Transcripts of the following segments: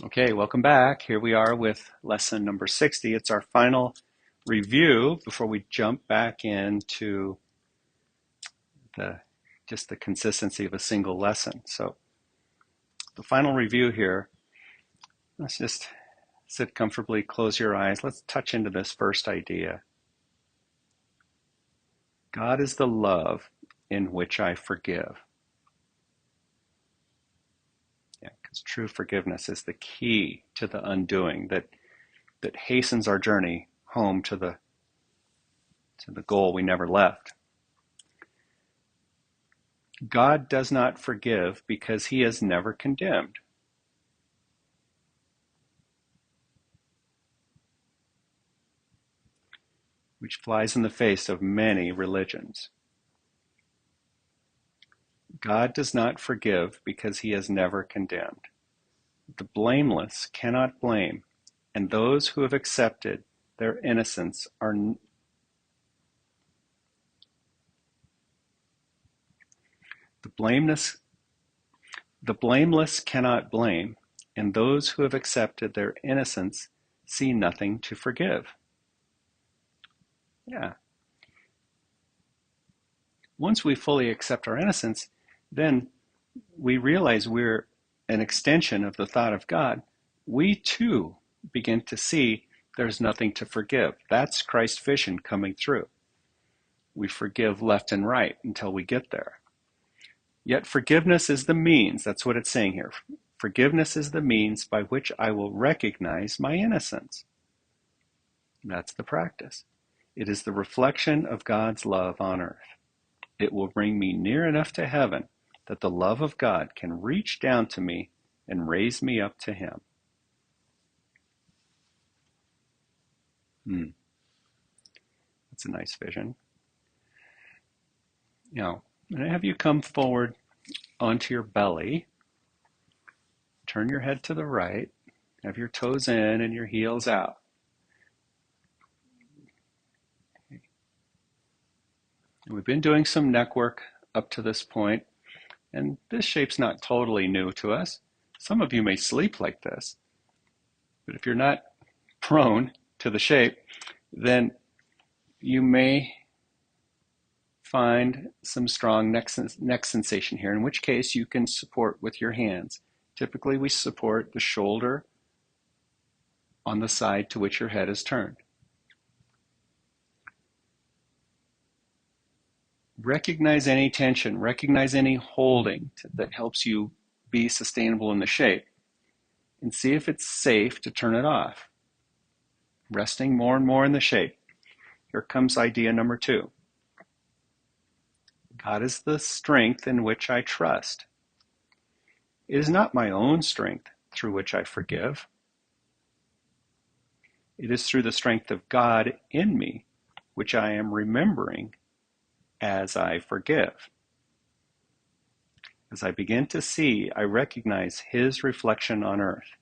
Okay, welcome back. Here we are with lesson number 60. It's our final review before we jump back into the just the consistency of a single lesson. So the final review here, let's just sit comfortably, close your eyes. Let's touch into this first idea. God is the love in which I forgive. Yeah, because true forgiveness is the key to the undoing that hastens our journey home to the goal we never left. God does not forgive because he is never condemned. Which flies in the face of many religions. God does not forgive because he is never condemned. The blameless cannot blame, and those who have accepted their innocence are the blameless the blameless cannot blame, and those who have accepted their innocence see nothing to forgive. Yeah. Once we fully accept our innocence, then we realize we're an extension of the thought of God. We too begin to see there's nothing to forgive. That's Christ's vision coming through. We forgive left and right until we get there. Yet forgiveness is the means. That's what it's saying here. Forgiveness is the means by which I will recognize my innocence. That's the practice. It is the reflection of God's love on earth. It will bring me near enough to heaven that the love of God can reach down to me and raise me up to him. That's a nice vision. Now, I'm going to have you come forward onto your belly. Turn your head to the right. Have your toes in and your heels out. We've been doing some neck work up to this point, and this shape's not totally new to us. Some of you may sleep like this, but if you're not prone to the shape, then you may find some strong neck sensation here, in which case you can support with your hands. Typically, we support the shoulder on the side to which your head is turned. Recognize any tension, recognize any holding that helps you be sustainable in the shape, and see if it's safe to turn it off. Resting more and more in the shape. Here comes idea number 2. God is the strength in which I trust. It is not my own strength through which I forgive. It is through the strength of God in me, which I am remembering as I forgive. As I begin to see, I recognize his reflection on earth.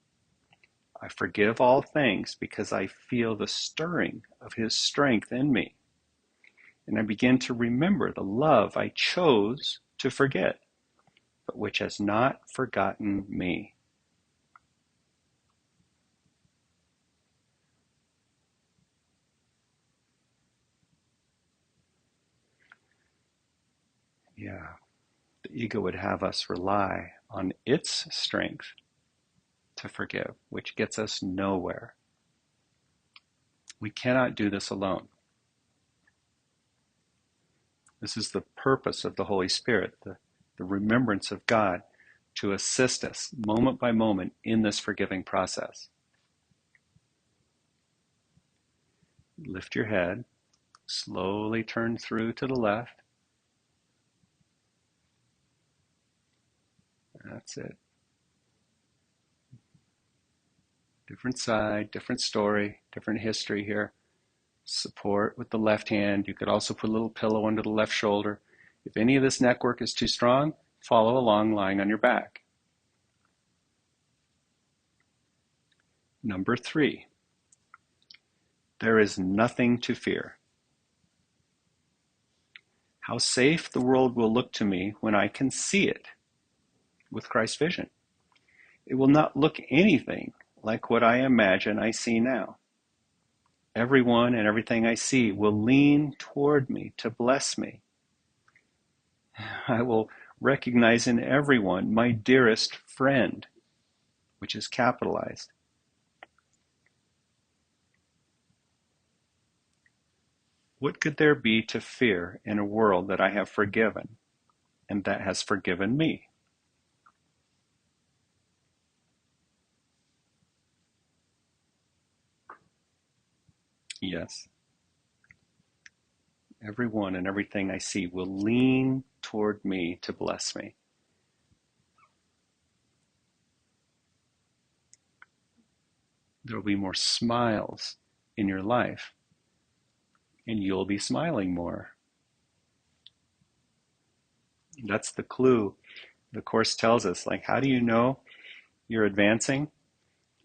I forgive all things because I feel the stirring of his strength in me. And I begin to remember the love I chose to forget, but which has not forgotten me. Yeah, the ego would have us rely on its strength to forgive, which gets us nowhere. We cannot do this alone. This is the purpose of the Holy Spirit, the remembrance of God to assist us moment by moment in this forgiving process. Lift your head, slowly turn through to the left. That's it. Different side, different story, different history here. Support with the left hand. You could also put a little pillow under the left shoulder. If any of this neck work is too strong, follow along lying on your back. Number 3, there is nothing to fear. How safe the world will look to me when I can see it with Christ's vision. It will not look anything like what I imagine I see now. Everyone and everything I see will lean toward me to bless me. I will recognize in everyone my dearest friend, which is capitalized. What could there be to fear in a world that I have forgiven and that has forgiven me? Yes, everyone and everything I see will lean toward me to bless me. There will be more smiles in your life, and you'll be smiling more. That's the clue. The Course tells us, like, how do you know you're advancing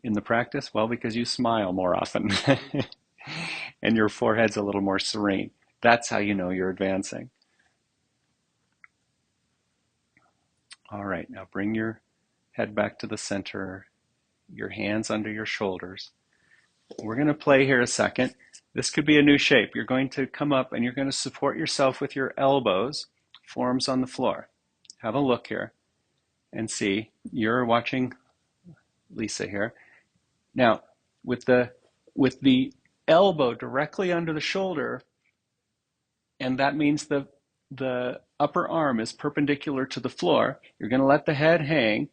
in the practice? Well, because you smile more often and your forehead's a little more serene. That's how you know you're advancing. All right, now bring your head back to the center, your hands under your shoulders. We're going to play here a second. This could be a new shape. You're going to come up and you're going to support yourself with your elbows, forearms on the floor. Have a look here and see. You're watching Lisa here. Now, with the elbow directly under the shoulder, and that means the upper arm is perpendicular to the floor, you're going to let the head hang,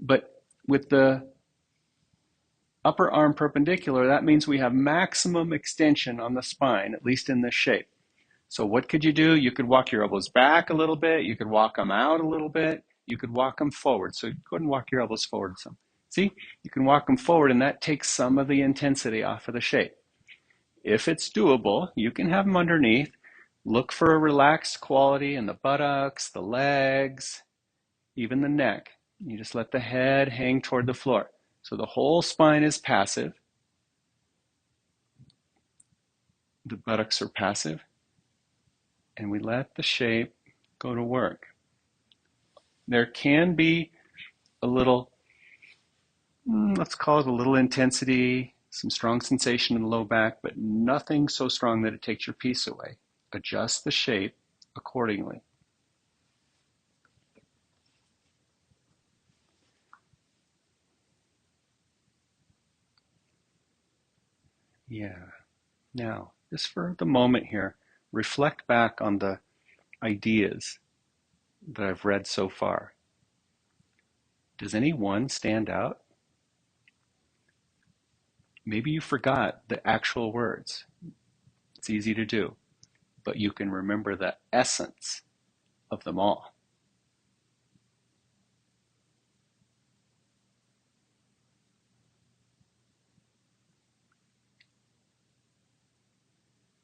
but with the upper arm perpendicular, that means we have maximum extension on the spine, at least in this shape. So what could you do? You could walk your elbows back a little bit. You could walk them out a little bit. You could walk them forward. So go ahead and walk your elbows forward some. See, you can walk them forward, and that takes some of the intensity off of the shape. If it's doable, you can have them underneath. Look for a relaxed quality in the buttocks, the legs, even the neck. You just let the head hang toward the floor. So the whole spine is passive. The buttocks are passive. And we let the shape go to work. There can be a little, let's call it a little intensity, some strong sensation in the low back, but nothing so strong that it takes your peace away. Adjust the shape accordingly. Yeah. Now, just for the moment here, reflect back on the ideas that I've read so far. Does any one stand out? Maybe you forgot the actual words. It's easy to do, but you can remember the essence of them all.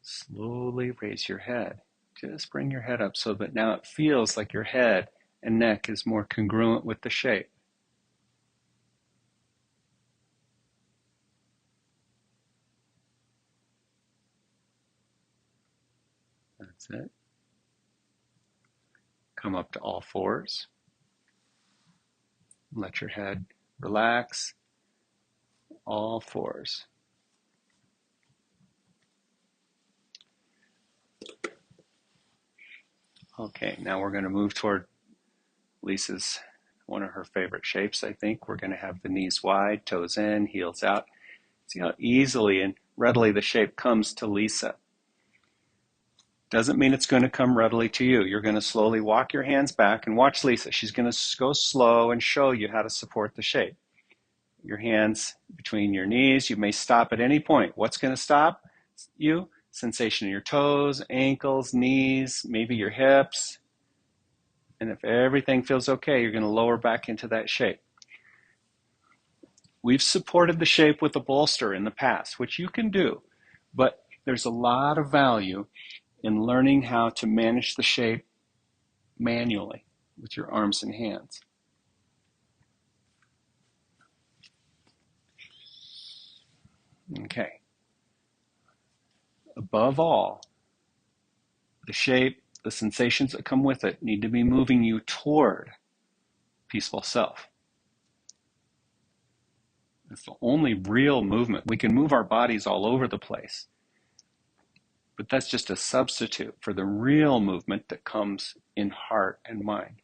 Slowly raise your head. Just bring your head up so that now it feels like your head and neck is more congruent with the shape. That's it. Come up to all fours. Let your head relax. All fours. Okay, now we're going to move toward Lisa's, one of her favorite shapes, I think. We're going to have the knees wide, toes in, heels out. See how easily and readily the shape comes to Lisa. Doesn't mean it's going to come readily to you. You're going to slowly walk your hands back and watch Lisa. She's going to go slow and show you how to support the shape. Your hands between your knees. You may stop at any point. What's going to stop you? Sensation in your toes, ankles, knees, maybe your hips. And if everything feels okay, you're going to lower back into that shape. We've supported the shape with a bolster in the past, which you can do, but there's a lot of value in learning how to manage the shape manually with your arms and hands. Okay. Above all, the shape, the sensations that come with it need to be moving you toward peaceful self. It's the only real movement. We can move our bodies all over the place, but that's just a substitute for the real movement that comes in heart and mind.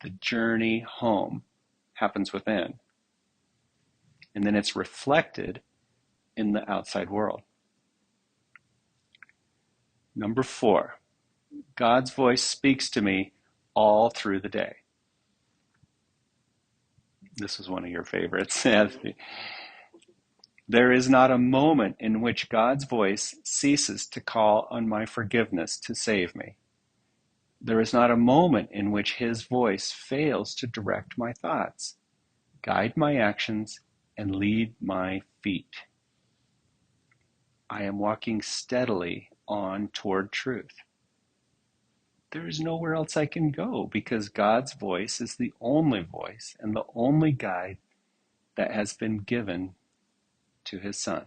The journey home happens within, and then it's reflected in the outside world. Number 4, God's voice speaks to me all through the day. This is one of your favorites. There is not a moment in which God's voice ceases to call on my forgiveness to save me. There is not a moment in which his voice fails to direct my thoughts, guide my actions, and lead my feet. I am walking steadily on toward truth. There is nowhere else I can go because God's voice is the only voice and the only guide that has been given to his Son.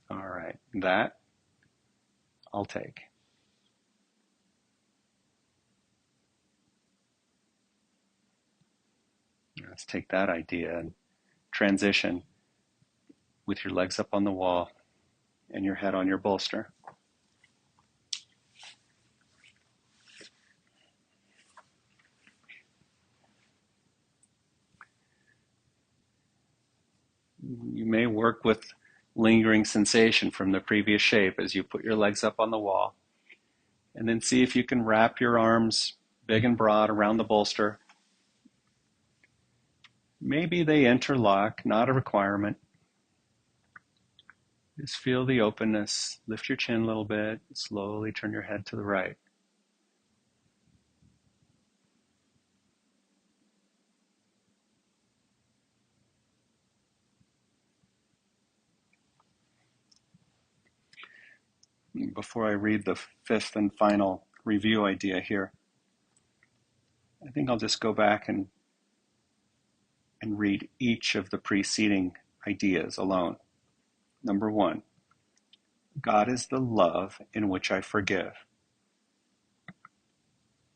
All right, that I'll take. Let's take that idea and transition with your legs up on the wall and your head on your bolster. You may work with lingering sensation from the previous shape as you put your legs up on the wall, and then see if you can wrap your arms big and broad around the bolster. Maybe they interlock, not a requirement. Just feel the openness. Lift your chin a little bit. Slowly turn your head to the right. Before I read the 5th and final review idea here, I think I'll just go back and read each of the preceding ideas alone. Number 1, God is the love in which I forgive.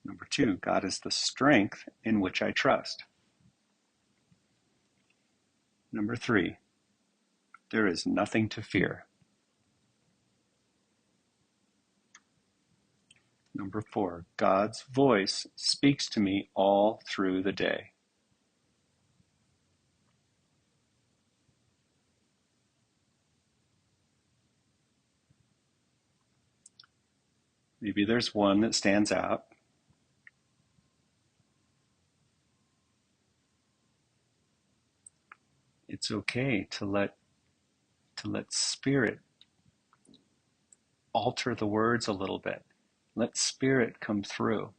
Number 2, God is the strength in which I trust. Number 3, there is nothing to fear. Number 4, God's voice speaks to me all through the day. Maybe there's one that stands out. It's okay to let spirit alter the words a little bit. Let spirit come through.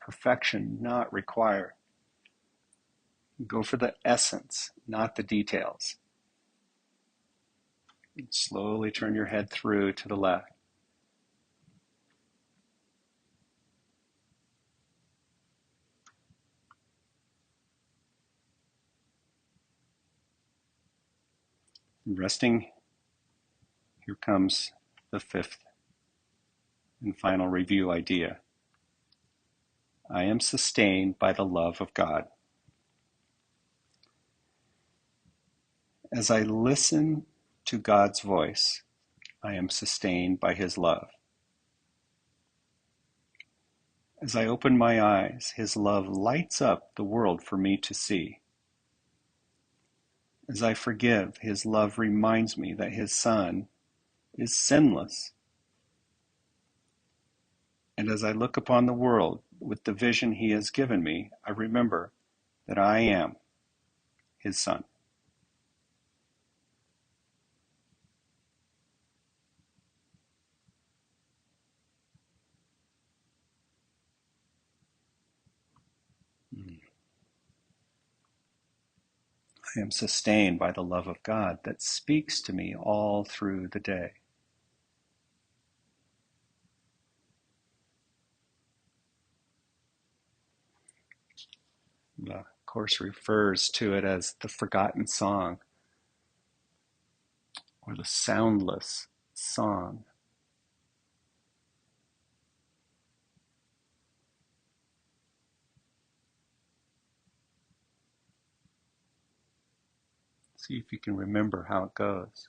Perfection not required. Go for the essence, not the details. And slowly turn your head through to the left. Resting, here comes the 5th and final review idea. I am sustained by the love of God. As I listen to God's voice, I am sustained by his love. As I open my eyes, his love lights up the world for me to see. As I forgive, his love reminds me that his Son is sinless. And as I look upon the world with the vision he has given me, I remember that I am his son. I am sustained by the love of God that speaks to me all through the day. The Course refers to it as the forgotten song or the soundless song. See if you can remember how it goes.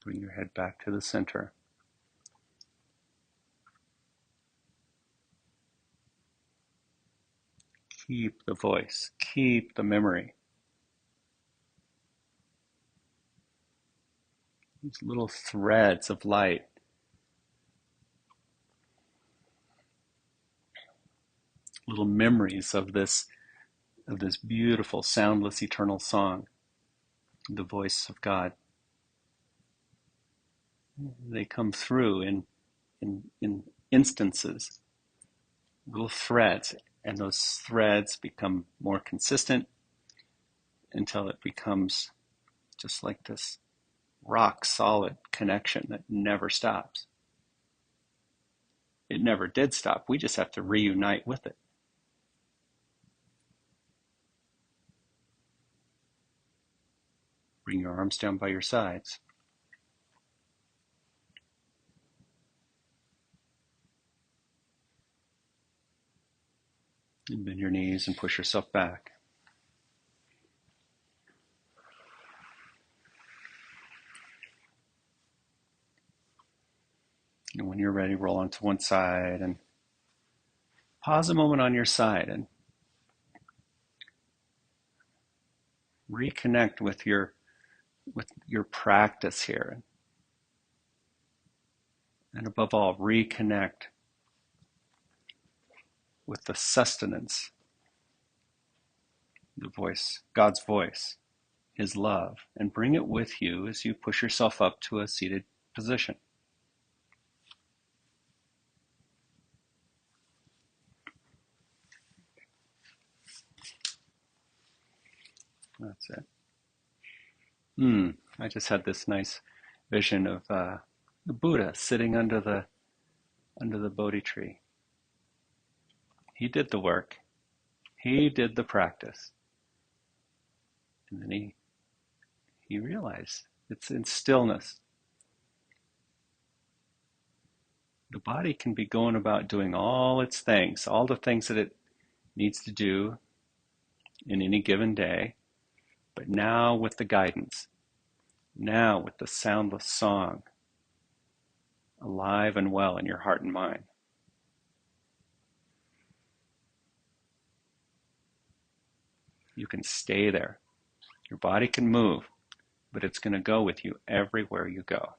Bring your head back to the center. Keep the voice, keep the memory. These little threads of light, little memories of this beautiful, soundless, eternal song, the voice of God. They come through in instances, little threads, and those threads become more consistent until it becomes just like this rock solid connection that never stops. It never did stop. We just have to reunite with it. Bring your arms down by your sides. And bend your knees and push yourself back. And when you're ready, roll onto one side and pause a moment on your side and reconnect with your practice here. And above all, reconnect with the sustenance, the voice, God's voice, His love, and bring it with you as you push yourself up to a seated position. That's it. I just had this nice vision of the Buddha sitting under the Bodhi tree. He did the work. He did the practice. And then he realized it's in stillness. The body can be going about doing all its things, all the things that it needs to do in any given day, but now with the guidance, now with the soundless song alive and well in your heart and mind. You can stay there. Your body can move, but it's going to go with you everywhere you go.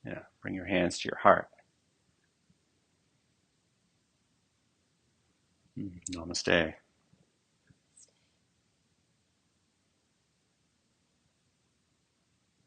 Yeah, bring your hands to your heart. Namaste.